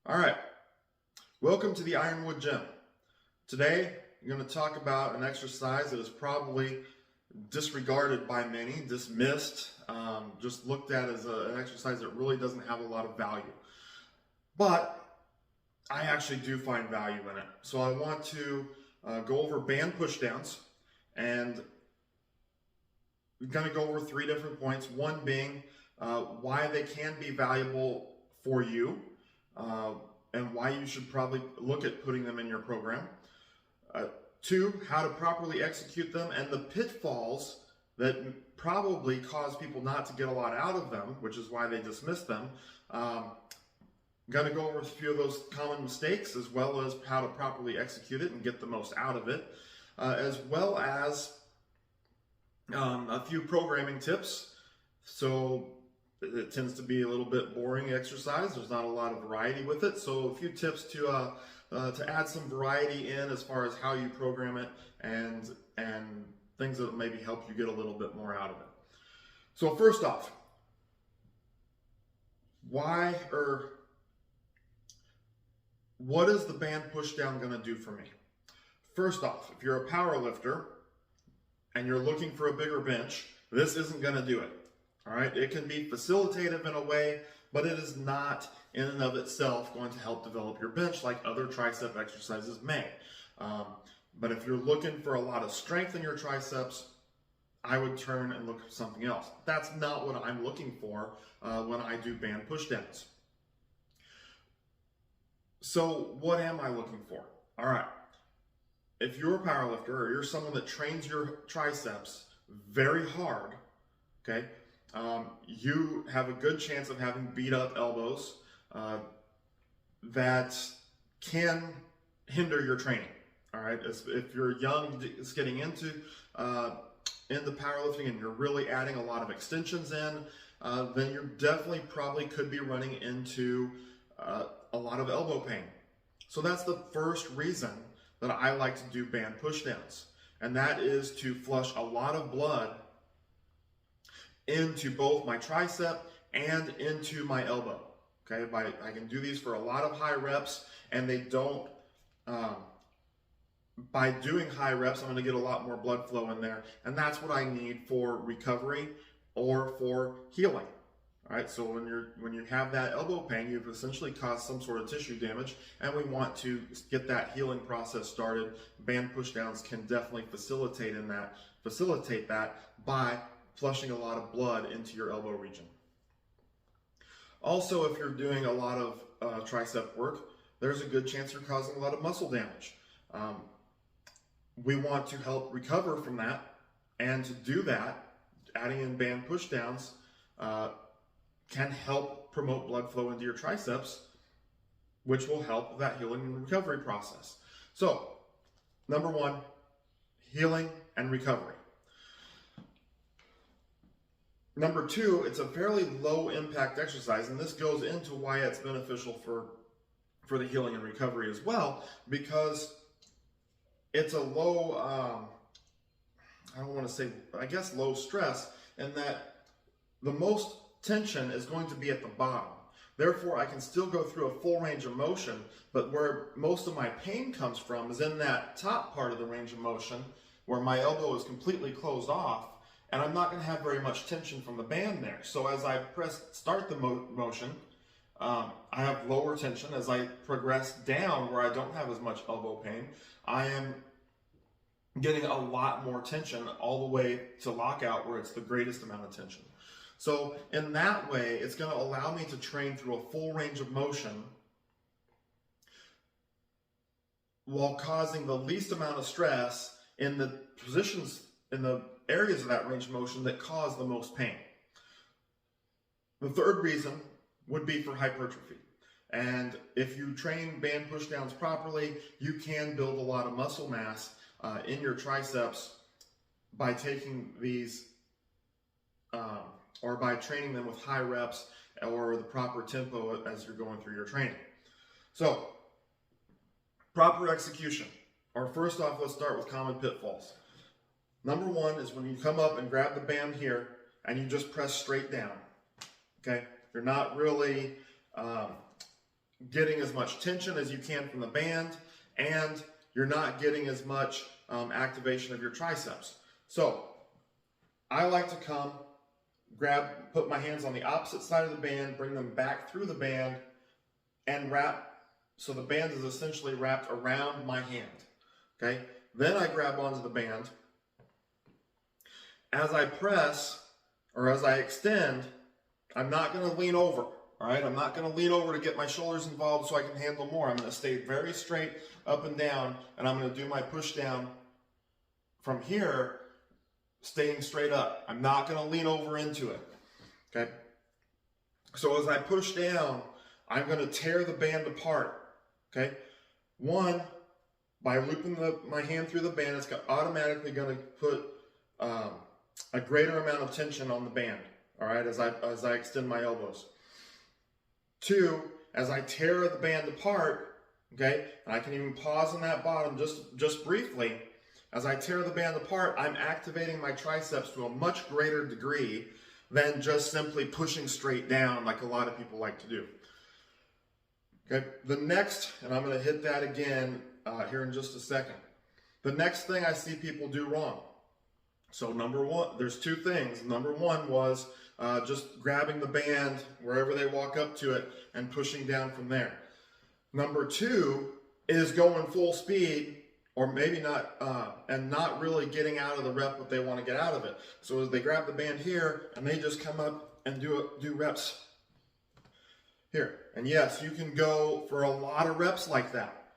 All right, welcome to the Ironwood Gym. Today, I'm going to talk about an exercise that is probably disregarded by many, dismissed, just looked at as an exercise that really doesn't have a lot of value. But I actually do find value in it. So I want to go over band pushdowns, and we're going to go over 3 different points. One being why they can be valuable for you, and why you should probably look at putting them in your program. 2, how to properly execute them and the pitfalls that probably cause people not to get a lot out of them, which is why they dismiss them. Going to go over a few of those common mistakes, as well as how to properly execute it and get the most out of it, as well as a few programming tips. So it tends to be a little bit boring exercise. There's not a lot of variety with it. So a few tips to add some variety in as far as how you program it and things that maybe help you get a little bit more out of it. So first off, what is the band pushdown going to do for me? First off, if you're a power lifter and you're looking for a bigger bench, this isn't going to do it. All right, it can be facilitative in a way, but it is not in and of itself going to help develop your bench like other tricep exercises may. But if you're looking for a lot of strength in your triceps, I would turn and look for something else. That's not what I'm looking for when I do band pushdowns. So what am I looking for? All right, if you're a powerlifter or you're someone that trains your triceps very hard, okay, you have a good chance of having beat up elbows that can hinder your training. All right, if you're young, just getting into powerlifting, and you're really adding a lot of extensions in, then you definitely probably could be running into a lot of elbow pain. So that's the first reason that I like to do band pushdowns, and that is to flush a lot of blood into both my tricep and into my elbow. Okay, I can do these for a lot of high reps, and they don't. By doing high reps, I'm going to get a lot more blood flow in there, and that's what I need for recovery or for healing. All right, so when you have that elbow pain, you've essentially caused some sort of tissue damage, and we want to get that healing process started. Band pushdowns can definitely facilitate that by flushing a lot of blood into your elbow region. Also, if you're doing a lot of tricep work, there's a good chance you're causing a lot of muscle damage. We want to help recover from that, and to do that, adding in band pushdowns can help promote blood flow into your triceps, which will help that healing and recovery process. So, number 1, healing and recovery. Number 2, it's a fairly low impact exercise, and this goes into why it's beneficial for the healing and recovery as well, because it's a low, I don't want to say, I guess low stress, in that the most tension is going to be at the bottom. Therefore, I can still go through a full range of motion, but where most of my pain comes from is in that top part of the range of motion where my elbow is completely closed off, and I'm not going to have very much tension from the band there. So as I start the motion, I have lower tension. As I progress down where I don't have as much elbow pain, I am getting a lot more tension all the way to lockout where it's the greatest amount of tension. So in that way, it's going to allow me to train through a full range of motion while causing the least amount of stress in the positions, in the areas of that range of motion that cause the most pain. The third reason would be for hypertrophy. And if you train band pushdowns properly, you can build a lot of muscle mass in your triceps by taking these or by training them with high reps or the proper tempo as you're going through your training. So, proper execution. Or first off, let's start with common pitfalls. Number 1 is when you come up and grab the band here and you just press straight down. Okay, you're not really getting as much tension as you can from the band, and you're not getting as much activation of your triceps. So I like to come, put my hands on the opposite side of the band, bring them back through the band, and wrap, so the band is essentially wrapped around my hand, okay? Then I grab onto the band. As I press, or as I extend, I'm not gonna lean over, all right? I'm not gonna lean over to get my shoulders involved so I can handle more. I'm gonna stay very straight up and down, and I'm gonna do my push down from here, staying straight up. I'm not gonna lean over into it, okay? So as I push down, I'm gonna tear the band apart, okay? One, by looping my hand through the band, it's automatically gonna put a greater amount of tension on the band, all right, as I extend my elbows. Two, as I tear the band apart, okay, and I can even pause on that bottom just briefly. As I tear the band apart, I'm activating my triceps to a much greater degree than just simply pushing straight down like a lot of people like to do. Okay, the next, and I'm going to hit that again here in just a second. The next thing I see people do wrong. So number one, there's two things. Number one was just grabbing the band wherever they walk up to it and pushing down from there. Number two is going full speed, or maybe not, and not really getting out of the rep what they want to get out of it. So as they grab the band here and they just come up and do reps here. And yes, you can go for a lot of reps like that,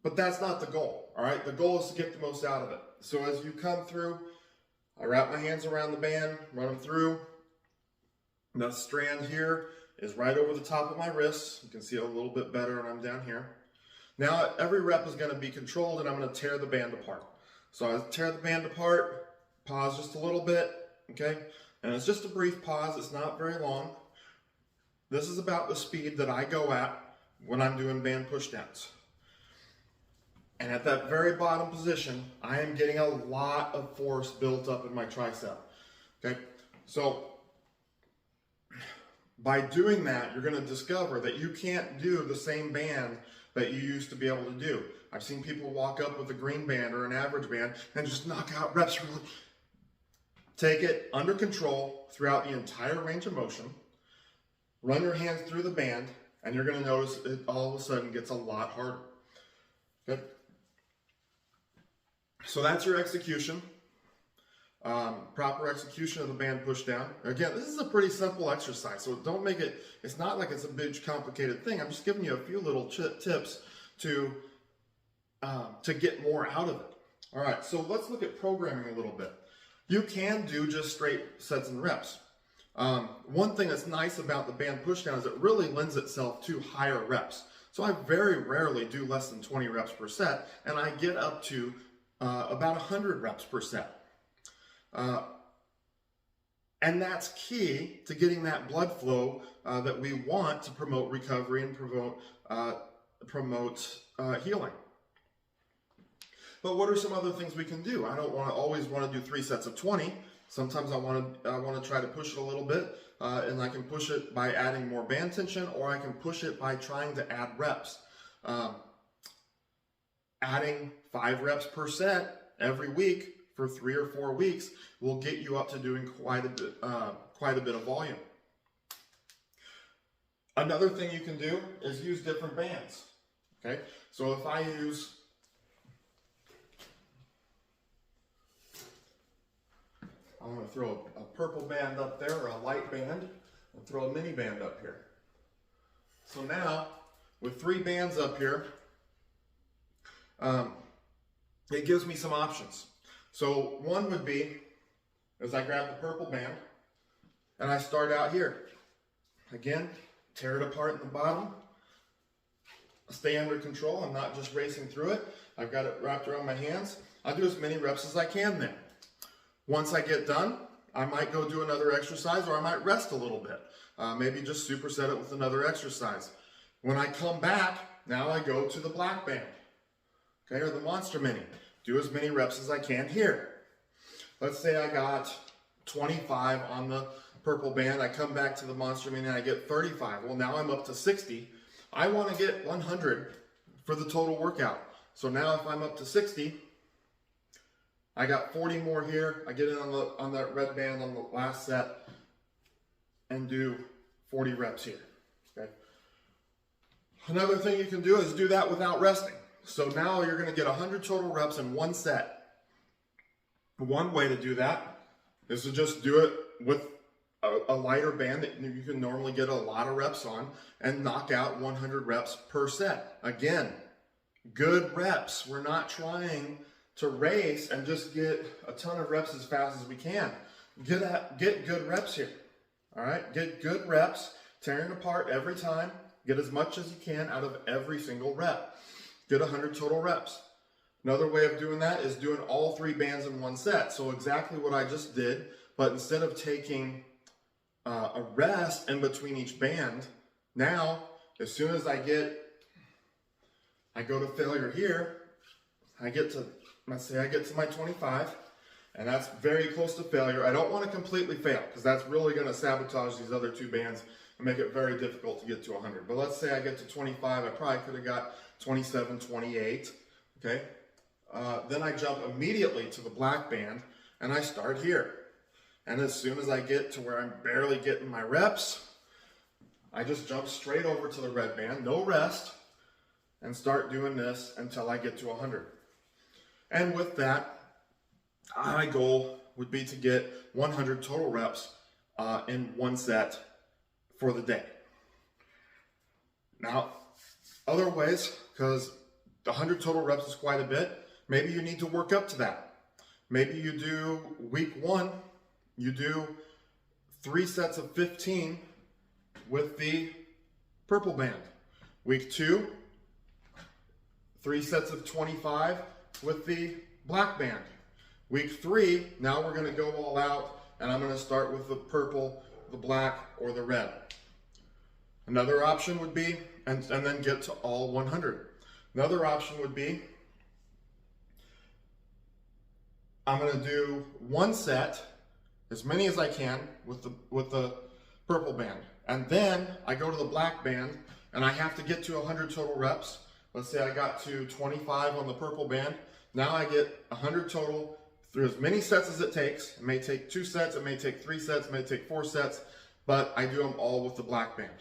but that's not the goal, all right? The goal is to get the most out of it. So as you come through, I wrap my hands around the band, run them through. The strand here is right over the top of my wrists. You can see it a little bit better when I'm down here. Now every rep is going to be controlled, and I'm going to tear the band apart. So I tear the band apart, pause just a little bit, okay? And it's just a brief pause, it's not very long. This is about the speed that I go at when I'm doing band pushdowns. And at that very bottom position, I am getting a lot of force built up in my tricep, okay? So by doing that, you're gonna discover that you can't do the same band that you used to be able to do. I've seen people walk up with a green band or an average band and just knock out reps really. Take it under control throughout the entire range of motion. Run your hands through the band, and you're gonna notice it all of a sudden gets a lot harder, okay? So that's your execution, proper execution of the band push down. Again, this is a pretty simple exercise, so don't make it, it's not like it's a big complicated thing. I'm just giving you a few little tips to get more out of it. All right, so let's look at programming a little bit. You can do just straight sets and reps. One thing that's nice about the band pushdown is it really lends itself to higher reps. So I very rarely do less than 20 reps per set, and I get up to about 100 reps per set. And that's key to getting that blood flow that we want to promote recovery and promote healing. But what are some other things we can do? I don't always want to do 3 sets of 20. Sometimes I want to try to push it a little bit, and I can push it by adding more band tension, or I can push it by trying to add reps. Adding 5 reps per set every week for 3 or 4 weeks will get you up to doing quite a bit of volume. Another thing you can do is use different bands. Okay, so if I use I'm going to throw a purple band up there, or a light band, and throw a mini band up here. So now, with 3 bands up here, it gives me some options. So one would be, as I grab the purple band, and I start out here. Again, tear it apart in the bottom, stay under control, I'm not just racing through it. I've got it wrapped around my hands. I'll do as many reps as I can then. Once I get done, I might go do another exercise, or I might rest a little bit. Maybe just superset it with another exercise. When I come back, now I go to the black band, okay, or the Monster Mini. Do as many reps as I can here. Let's say I got 25 on the purple band. I come back to the Monster Mini and I get 35. Well, now I'm up to 60. I want to get 100 for the total workout. So now if I'm up to 60, I got 40 more here. I get in on that red band on the last set and do 40 reps here. Okay. Another thing you can do is do that without resting. So now you're going to get 100 total reps in one set. One way to do that is to just do it with a lighter band that you can normally get a lot of reps on and knock out 100 reps per set. Again, good reps. We're not trying to race and just get a ton of reps as fast as we can. Get good reps here. All right, get good reps, tearing apart every time. Get as much as you can out of every single rep. Get 100 total reps. Another way of doing that is doing all 3 bands in one set. So exactly what I just did, but instead of taking a rest in between each band, now as soon as I go to failure here, let's say I get to my 25, and that's very close to failure. I don't want to completely fail because that's really going to sabotage these other 2 bands and make it very difficult to get to 100. But let's say I get to 25, I probably could have got 27, 28, okay? Then I jump immediately to the black band and I start here. And as soon as I get to where I'm barely getting my reps, I just jump straight over to the red band, no rest, and start doing this until I get to 100. And with that, my goal would be to get 100 total reps in one set for the day. Now, other ways, because 100 total reps is quite a bit, maybe you need to work up to that. Maybe you do week 1, you do 3 sets of 15 with the purple band. Week 2, 3 sets of 25 with the black band. Week 3, now we're going to go all out, and I'm going to start with the purple, the black, or the red. Another option would be, and then get to all 100. Another option would be, I'm going to do 1 set, as many as I can, with the purple band. And then I go to the black band, and I have to get to 100 total reps. Let's say I got to 25 on the purple band. Now I get 100 total through as many sets as it takes. It may take 2 sets, it may take 3 sets, it may take 4 sets, but I do them all with the black band.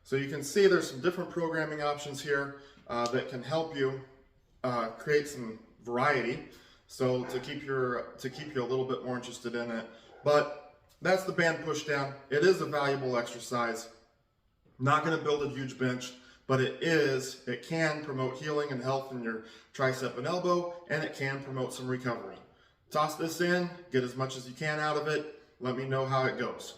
So you can see there's some different programming options here that can help you create some variety. So to keep you a little bit more interested in it. But that's the band push down. It is a valuable exercise. Not going to build a huge bench, but it can promote healing and health in your tricep and elbow, and it can promote some recovery. Toss this in, get as much as you can out of it. Let me know how it goes.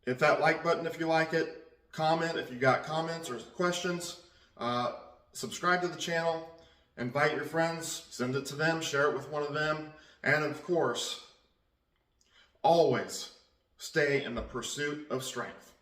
Hit that like button if you like it. Comment if you got comments or questions. Subscribe to the channel. Invite your friends. Send it to them. Share it with one of them. And of course, always stay in the pursuit of strength.